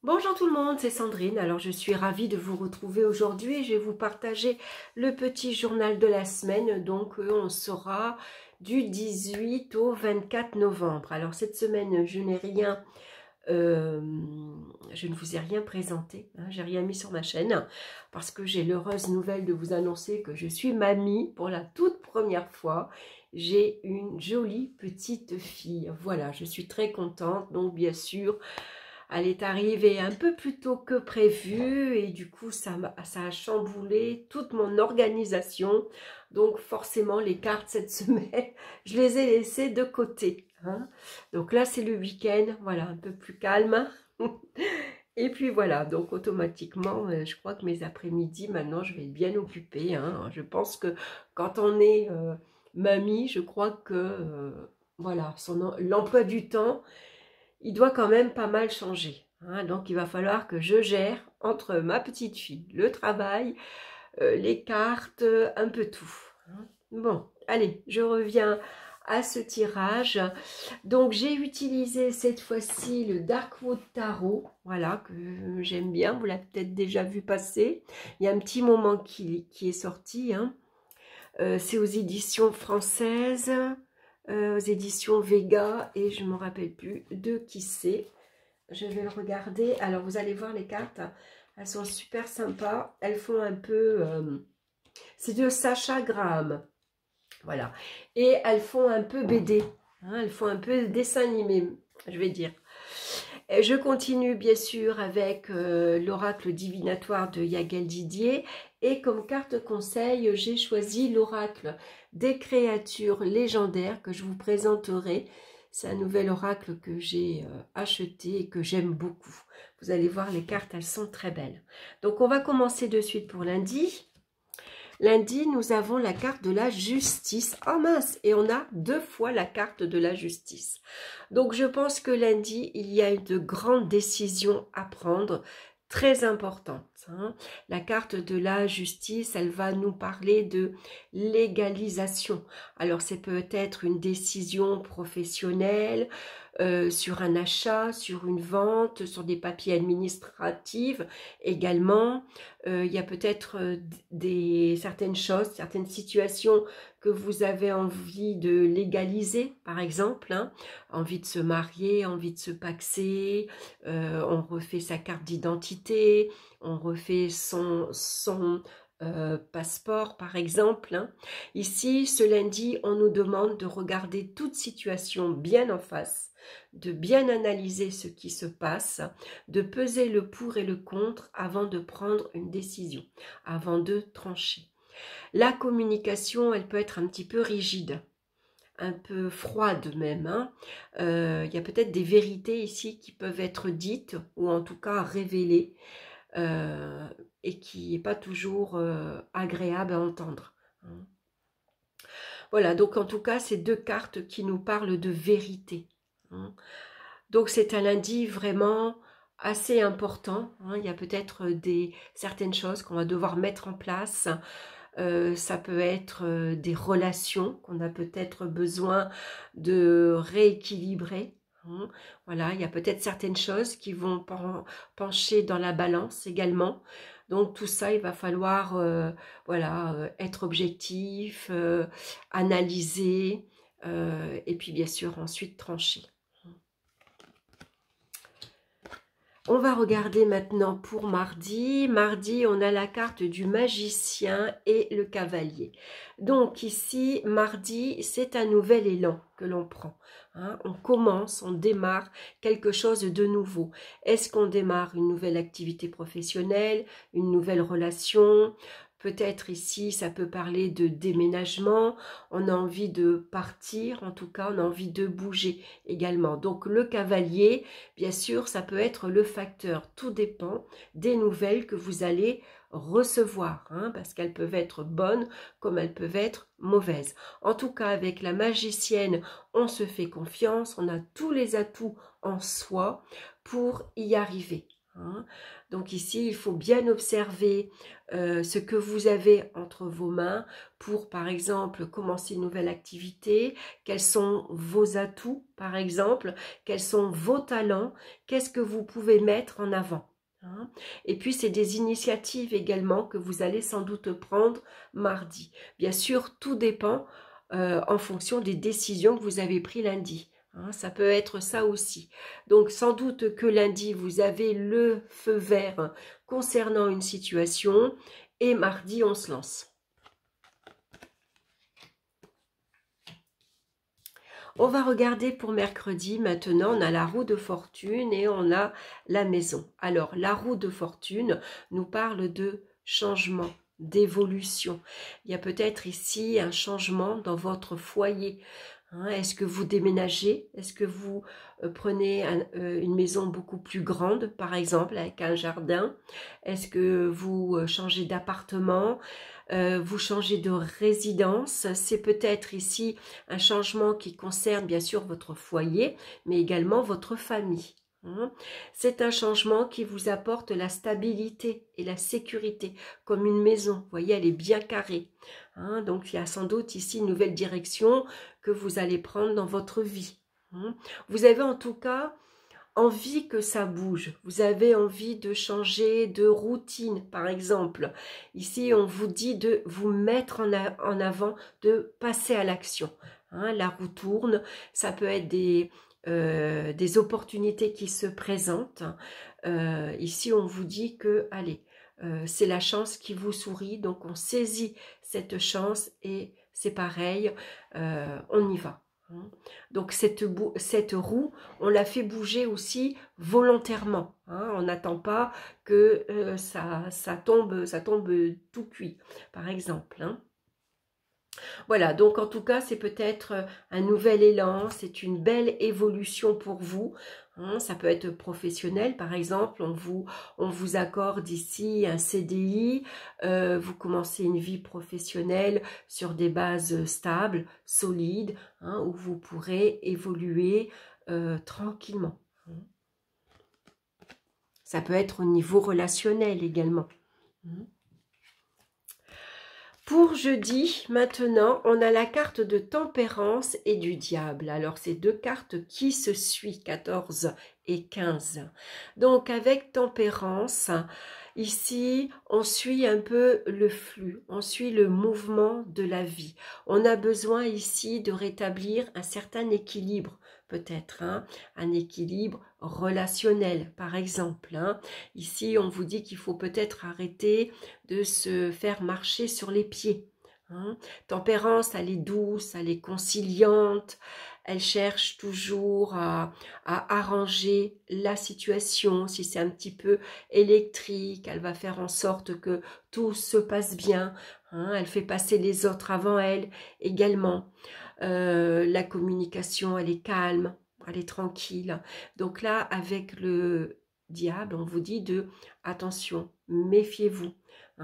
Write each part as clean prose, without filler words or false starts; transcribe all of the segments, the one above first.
Bonjour tout le monde, c'est Sandrine. Alors je suis ravie de vous retrouver aujourd'hui. Je vais vous partager le petit journal de la semaine. Donc on sera du 18 au 24 novembre. Alors cette semaine, je ne vous ai rien présenté. J'ai rien mis sur ma chaîne parce que j'ai l'heureuse nouvelle de vous annoncer que je suis mamie pour la toute première fois. J'ai une jolie petite fille. Voilà, je suis très contente. Donc bien sûr, elle est arrivée un peu plus tôt que prévu et du coup ça a chamboulé toute mon organisation. Donc forcément les cartes cette semaine, je les ai laissées de côté. Donc là c'est le week-end, voilà, un peu plus calme. Et puis voilà, donc automatiquement, je crois que mes après-midi, maintenant je vais être bien occupée. Je pense que quand on est mamie, je crois que voilà, l'emploi du temps il doit quand même pas mal changer. Donc il va falloir que je gère entre ma petite fille, le travail, les cartes, un peu tout. Bon, allez, je reviens à ce tirage. Donc j'ai utilisé cette fois-ci le Darkwood Tarot, voilà, que j'aime bien, vous l'avez peut-être déjà vu passer. Il y a un petit moment qui est sorti. C'est aux éditions françaises, aux éditions Vega, et je ne me rappelle plus de qui c'est. Je vais le regarder. Alors, vous allez voir les cartes. Elles sont super sympas. Elles font un peu... c'est de Sacha Graham. Voilà. Et elles font un peu BD. Elles font un peu dessin animé, je vais dire. Et je continue bien sûr avec l'oracle divinatoire de Yael Didier. Et comme carte conseil, j'ai choisi l'oracle des créatures légendaires que je vous présenterai. C'est un nouvel oracle que j'ai acheté et que j'aime beaucoup. Vous allez voir, les cartes, elles sont très belles. Donc, on va commencer de suite pour lundi. Lundi, nous avons la carte de la justice. Oh mince, et on a deux fois la carte de la justice. Donc, je pense que lundi, il y a de grandes décisions à prendre, très importantes. La carte de la justice, elle va nous parler de légalisation. Alors, c'est peut-être une décision professionnelle, sur un achat, sur une vente, sur des papiers administratifs également. Il y a peut-être certaines choses, certaines situations que vous avez envie de légaliser, par exemple. Envie de se marier, envie de se paxer, on refait sa carte d'identité, on refait son passeport, par exemple. Ici, ce lundi, on nous demande de regarder toute situation bien en face, de bien analyser ce qui se passe, de peser le pour et le contre avant de prendre une décision, avant de trancher. La communication, elle peut être un petit peu rigide, un peu froide même. Il y a peut-être des vérités ici qui peuvent être dites ou en tout cas révélées et qui n'est pas toujours agréable à entendre. Voilà, donc en tout cas, c'est deux cartes qui nous parlent de vérité. Donc c'est un lundi vraiment assez important. Il y a peut-être certaines choses qu'on va devoir mettre en place. Ça peut être des relations qu'on a peut-être besoin de rééquilibrer. Voilà, il y a peut-être certaines choses qui vont pencher dans la balance également. Donc tout ça, il va falloir voilà, être objectif, analyser et puis bien sûr ensuite trancher. On va regarder maintenant pour mardi. Mardi, on a la carte du magicien et le cavalier. Donc ici, mardi, c'est un nouvel élan que l'on prend. On commence, on démarre quelque chose de nouveau. Est-ce qu'on démarre une nouvelle activité professionnelle, une nouvelle relation ? Peut-être ici, ça peut parler de déménagement, on a envie de partir, en tout cas, on a envie de bouger également. Donc, le cavalier, bien sûr, ça peut être le facteur. Tout dépend des nouvelles que vous allez recevoir, parce qu'elles peuvent être bonnes comme elles peuvent être mauvaises. En tout cas, avec la magicienne, on se fait confiance, on a tous les atouts en soi pour y arriver. hein. Donc ici, il faut bien observer ce que vous avez entre vos mains pour, par exemple, commencer une nouvelle activité. Quels sont vos atouts, par exemple? Quels sont vos talents? Qu'est-ce que vous pouvez mettre en avant? Hein? Et puis, c'est des initiatives également que vous allez sans doute prendre mardi. Bien sûr, tout dépend en fonction des décisions que vous avez prises lundi. Hein, ça peut être ça aussi. Donc, sans doute que lundi, vous avez le feu vert concernant une situation et mardi, on se lance. On va regarder pour mercredi. Maintenant, on a la roue de fortune et on a la maison. Alors, la roue de fortune nous parle de changement, d'évolution. Il y a peut-être ici un changement dans votre foyer. Hein, est-ce que vous déménagez? Est-ce que vous prenez une maison beaucoup plus grande, par exemple, avec un jardin? Est-ce que vous changez d'appartement? Vous changez de résidence? C'est peut-être ici un changement qui concerne bien sûr votre foyer, mais également votre famille. C'est un changement qui vous apporte la stabilité et la sécurité, comme une maison. Vous voyez, elle est bien carrée. Donc, il y a sans doute ici une nouvelle direction que vous allez prendre dans votre vie. Vous avez en tout cas envie que ça bouge. Vous avez envie de changer de routine, par exemple. Ici, on vous dit de vous mettre en avant, de passer à l'action. La roue tourne, ça peut être des opportunités qui se présentent. Ici, on vous dit que, allez, c'est la chance qui vous sourit, donc on saisit cette chance et c'est pareil, on y va. Donc cette roue, on la fait bouger aussi volontairement. On n'attend pas que ça tombe tout cuit, par exemple. Voilà, donc en tout cas, c'est peut-être un nouvel élan, c'est une belle évolution pour vous. Ça peut être professionnel, par exemple, on vous accorde ici un CDI, vous commencez une vie professionnelle sur des bases stables, solides, où vous pourrez évoluer tranquillement. Ça peut être au niveau relationnel également. Pour jeudi, maintenant, on a la carte de tempérance et du diable. Alors, c'est deux cartes qui se suivent, 14 et 15. Donc, avec tempérance, ici, on suit un peu le flux, on suit le mouvement de la vie. On a besoin ici de rétablir un certain équilibre, peut-être, un équilibre relationnel, par exemple. Ici, on vous dit qu'il faut peut-être arrêter de se faire marcher sur les pieds. Tempérance, elle est douce, elle est conciliante, elle cherche toujours à arranger la situation. Si c'est un petit peu électrique, elle va faire en sorte que tout se passe bien. Elle fait passer les autres avant elle également. La communication, elle est calme, elle est tranquille. Donc là, avec le diable, on vous dit de attention, méfiez-vous.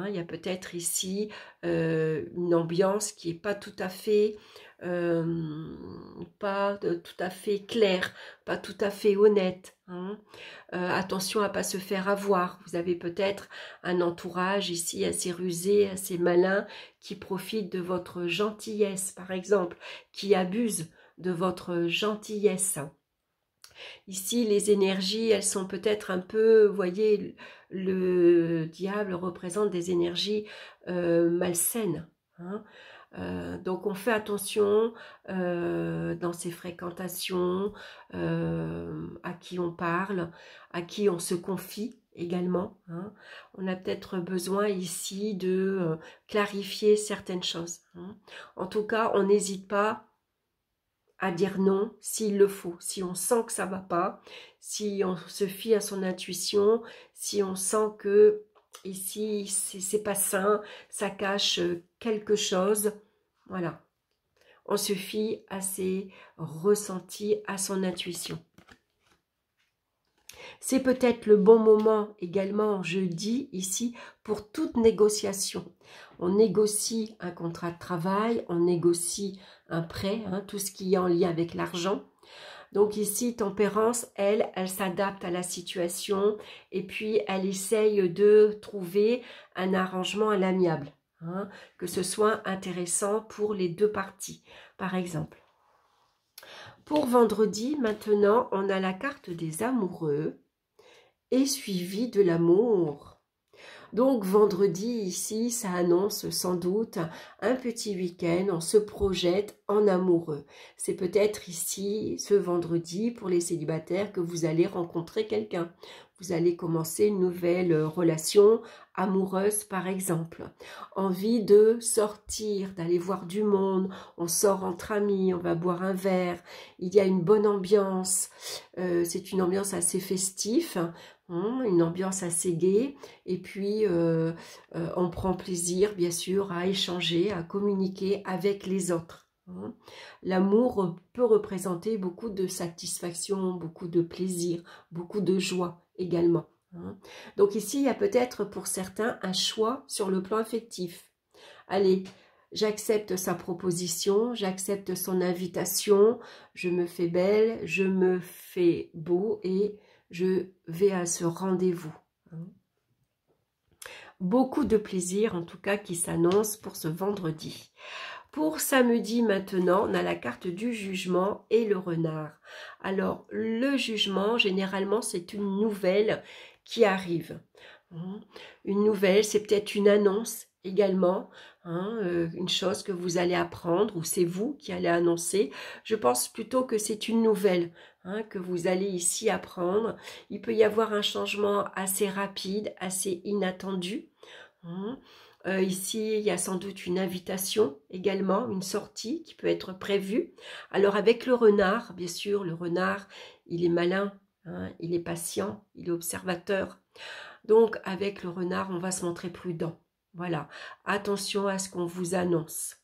Il y a peut-être ici une ambiance qui n'est pas tout à fait claire, pas tout à fait honnête. Attention à ne pas se faire avoir. Vous avez peut-être un entourage ici assez rusé, assez malin, qui profite de votre gentillesse, par exemple, qui abuse de votre gentillesse. Ici, les énergies, elles sont peut-être un peu, vous voyez, le diable représente des énergies malsaines. Donc, on fait attention dans ces fréquentations, à qui on parle, à qui on se confie également. On a peut-être besoin ici de clarifier certaines choses. En tout cas, on n'hésite pas à dire non s'il le faut, si on sent que ça va pas, si on se fie à son intuition, si on sent que ici c'est pas sain, ça cache quelque chose, voilà. On se fie à ses ressentis, à son intuition. C'est peut-être le bon moment également, jeudi, ici, pour toute négociation. On négocie un contrat de travail, on négocie un prêt, tout ce qui est en lien avec l'argent. Donc ici, tempérance, elle s'adapte à la situation et puis elle essaye de trouver un arrangement à l'amiable, hein, que ce soit intéressant pour les deux parties, par exemple. Pour vendredi, maintenant, on a la carte des amoureux et suivi de l'amour. Donc vendredi ici, ça annonce sans doute un petit week-end, on se projette en amoureux. C'est peut-être ici, ce vendredi, pour les célibataires, que vous allez rencontrer quelqu'un. Vous allez commencer une nouvelle relation amoureuse par exemple. Envie de sortir, d'aller voir du monde, on sort entre amis, on va boire un verre, il y a une bonne ambiance, c'est une ambiance assez festive, une ambiance assez gaie, et puis on prend plaisir bien sûr à échanger, à communiquer avec les autres. L'amour peut représenter beaucoup de satisfaction, beaucoup de plaisir, beaucoup de joie également. Donc ici, il y a peut-être pour certains un choix sur le plan affectif. Allez, j'accepte sa proposition, j'accepte son invitation, je me fais belle, je me fais beau et je vais à ce rendez-vous. Beaucoup de plaisir en tout cas qui s'annonce pour ce vendredi. Pour samedi maintenant, on a la carte du jugement et le renard. Alors, le jugement, généralement, c'est une nouvelle qui arrive. Une nouvelle, c'est peut-être une annonce également, une chose que vous allez apprendre ou c'est vous qui allez annoncer. Je pense plutôt que c'est une nouvelle que vous allez ici apprendre. Il peut y avoir un changement assez rapide, assez inattendu. Ici, il y a sans doute une invitation également, une sortie qui peut être prévue. Alors avec le renard, bien sûr, le renard, il est malin, il est patient, il est observateur. Donc avec le renard, on va se montrer prudent. Voilà, attention à ce qu'on vous annonce.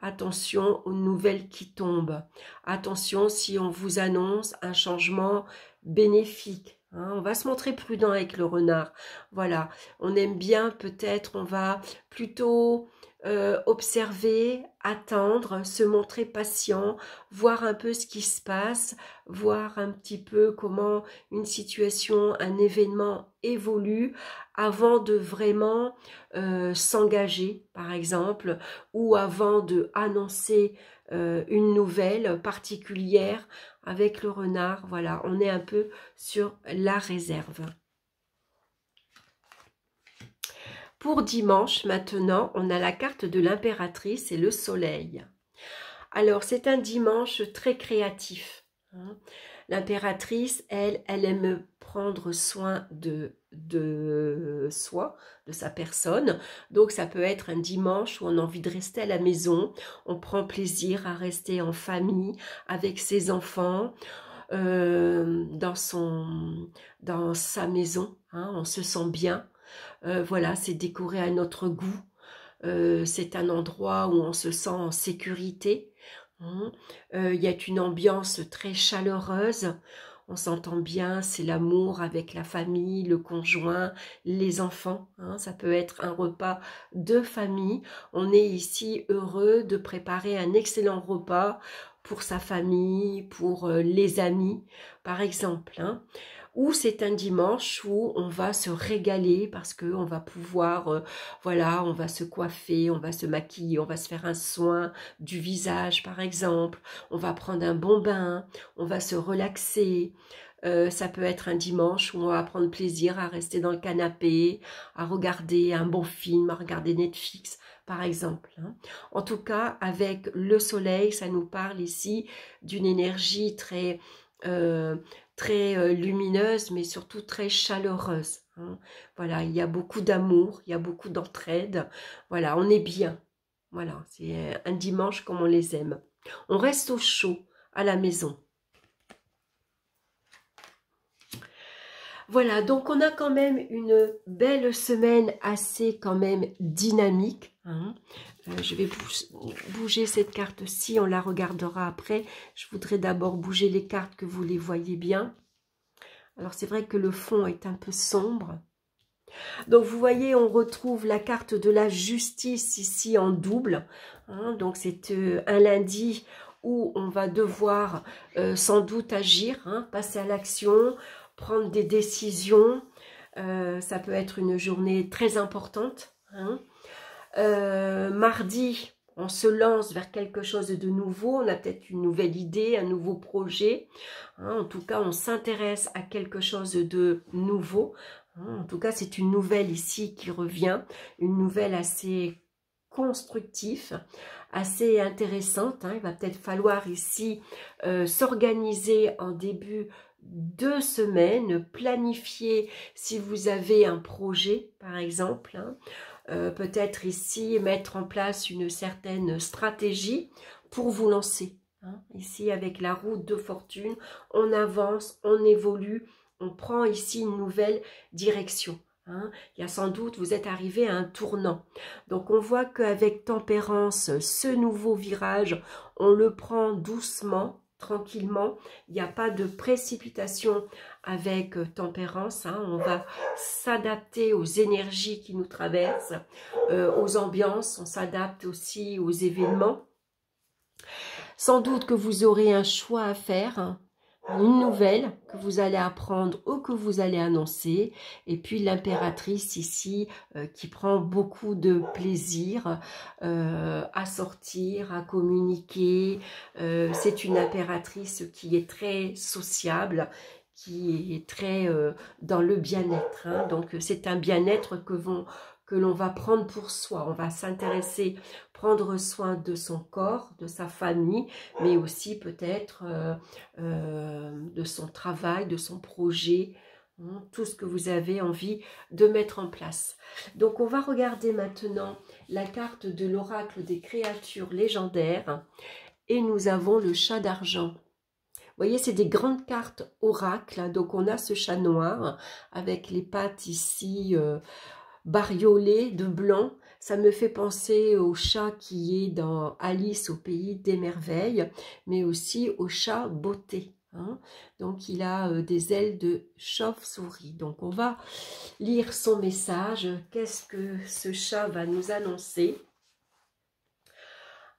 Attention aux nouvelles qui tombent. Attention si on vous annonce un changement bénéfique. On va se montrer prudent avec le renard. Voilà, on aime bien peut-être, on va plutôt observer, attendre, se montrer patient, voir un peu ce qui se passe, voir un petit peu comment une situation, un événement évolue avant de vraiment s'engager, par exemple, ou avant de annoncer une nouvelle particulière avec le renard. Voilà, on est un peu sur la réserve. Pour dimanche, maintenant, on a la carte de l'impératrice et le soleil. Alors, c'est un dimanche très créatif. L'impératrice, elle aime prendre soin de soi, de sa personne. Donc, ça peut être un dimanche où on a envie de rester à la maison. On prend plaisir à rester en famille, avec ses enfants, dans sa maison. On se sent bien. Voilà, c'est décoré à notre goût. C'est un endroit où on se sent en sécurité. Il y a une ambiance très chaleureuse. On s'entend bien, c'est l'amour avec la famille, le conjoint, les enfants. Ça peut être un repas de famille. On est ici heureux de préparer un excellent repas pour sa famille, pour les amis, par exemple. Ou c'est un dimanche où on va se régaler parce qu'on va pouvoir, voilà, on va se coiffer, on va se maquiller, on va se faire un soin du visage par exemple, on va prendre un bon bain, on va se relaxer. Ça peut être un dimanche où on va prendre plaisir à rester dans le canapé, à regarder un bon film, à regarder Netflix par exemple. En tout cas, avec le soleil, ça nous parle ici d'une énergie très lumineuse, mais surtout très chaleureuse. Voilà, il y a beaucoup d'amour, il y a beaucoup d'entraide. Voilà, on est bien. Voilà, c'est un dimanche comme on les aime. On reste au chaud à la maison. Voilà, donc on a quand même une belle semaine assez quand même dynamique. Je vais bouger cette carte-ci, on la regardera après. Je voudrais d'abord bouger les cartes que vous les voyez bien. Alors c'est vrai que le fond est un peu sombre. Donc vous voyez, on retrouve la carte de la justice ici en double. Donc c'est un lundi où on va devoir sans doute agir, hein, passer à l'action, prendre des décisions. Ça peut être une journée très importante, hein. Mardi, on se lance vers quelque chose de nouveau, on a peut-être une nouvelle idée, un nouveau projet, hein. En tout cas, on s'intéresse à quelque chose de nouveau, hein. En tout cas, c'est une nouvelle ici qui revient, une nouvelle assez constructive, assez intéressante, hein. Il va peut-être falloir ici s'organiser en début de semaine, planifier si vous avez un projet, par exemple, hein. Peut-être ici mettre en place une certaine stratégie pour vous lancer, hein. Ici avec la roue de fortune, on avance, on évolue, on prend ici une nouvelle direction, hein. Il y a sans doute, vous êtes arrivé à un tournant. Donc on voit qu'avec tempérance, ce nouveau virage, on le prend doucement, tranquillement. Il n'y a pas de précipitation avec tempérance, hein. On va s'adapter aux énergies qui nous traversent, aux ambiances, on s'adapte aussi aux événements. Sans doute que vous aurez un choix à faire, hein, une nouvelle que vous allez apprendre ou que vous allez annoncer, et puis l'impératrice ici qui prend beaucoup de plaisir à sortir, à communiquer. C'est une impératrice qui est très sociable, qui est très dans le bien-être, hein. Donc c'est un bien-être que l'on va prendre pour soi. On va s'intéresser, prendre soin de son corps, de sa famille, mais aussi peut-être de son travail, de son projet, hein, tout ce que vous avez envie de mettre en place. Donc on va regarder maintenant la carte de l'oracle des créatures légendaires et nous avons le chat d'argent. Vous voyez, c'est des grandes cartes oracles, donc on a ce chat noir avec les pattes ici bariolé de blanc. Ça me fait penser au chat qui est dans Alice au pays des merveilles, mais aussi au chat beauté, hein. Donc il a des ailes de chauve-souris. Donc on va lire son message. Qu'est-ce que ce chat va nous annoncer?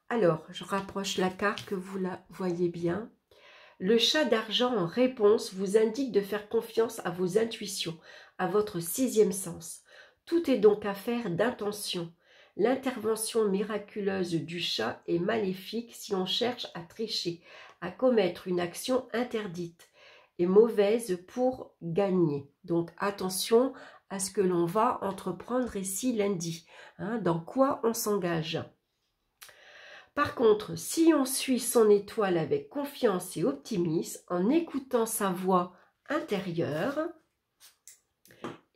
Alors, je rapproche la carte que vous la voyez bien. Le chat d'argent en réponse vous indique de faire confiance à vos intuitions, à votre sixième sens. Tout est donc affaire d'intention. L'intervention miraculeuse du chat est maléfique si on cherche à tricher, à commettre une action interdite et mauvaise pour gagner. Donc attention à ce que l'on va entreprendre ici lundi, hein, dans quoi on s'engage. Par contre, si on suit son étoile avec confiance et optimisme, en écoutant sa voix intérieure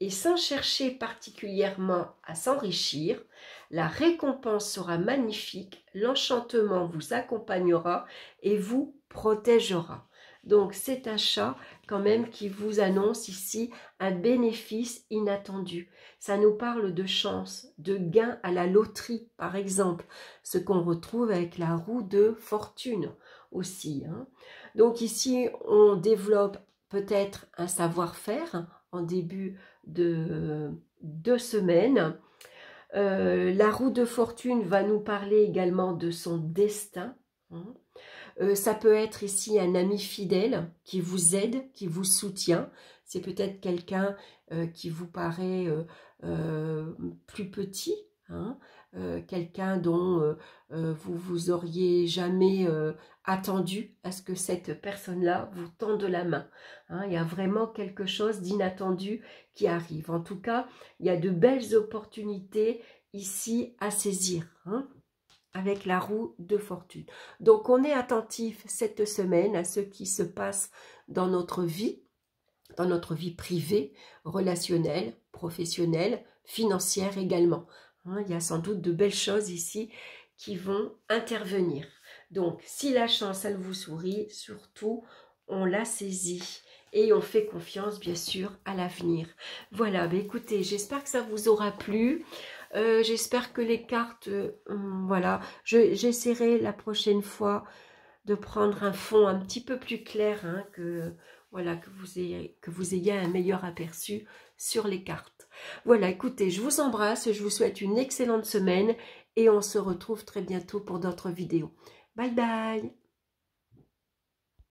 et sans chercher particulièrement à s'enrichir, la récompense sera magnifique, l'enchantement vous accompagnera et vous protégera. Donc c'est un chat quand même qui vous annonce ici un bénéfice inattendu. Ça nous parle de chance, de gain à la loterie par exemple, ce qu'on retrouve avec la roue de fortune aussi, hein. Donc ici on développe peut-être un savoir-faire en début de semaine. La roue de fortune va nous parler également de son destin, hein. Ça peut être ici un ami fidèle qui vous aide, qui vous soutient. C'est peut-être quelqu'un qui vous paraît plus petit, hein, quelqu'un dont vous auriez jamais attendu à ce que cette personne-là vous tende la main, hein. Il y a vraiment quelque chose d'inattendu qui arrive. En tout cas, il y a de belles opportunités ici à saisir, hein, avec la roue de fortune. Donc on est attentif cette semaine à ce qui se passe dans notre vie privée, relationnelle, professionnelle, financière également, hein. Il y a sans doute de belles choses ici qui vont intervenir. Donc si la chance elle vous sourit, surtout on la saisit et on fait confiance bien sûr à l'avenir. Voilà, bah écoutez, j'espère que ça vous aura plu. J'espère que les cartes, voilà, j'essaierai la prochaine fois de prendre un fond un petit peu plus clair, hein, voilà, que vous ayez un meilleur aperçu sur les cartes. Voilà, écoutez, je vous embrasse, je vous souhaite une excellente semaine et on se retrouve très bientôt pour d'autres vidéos. Bye bye!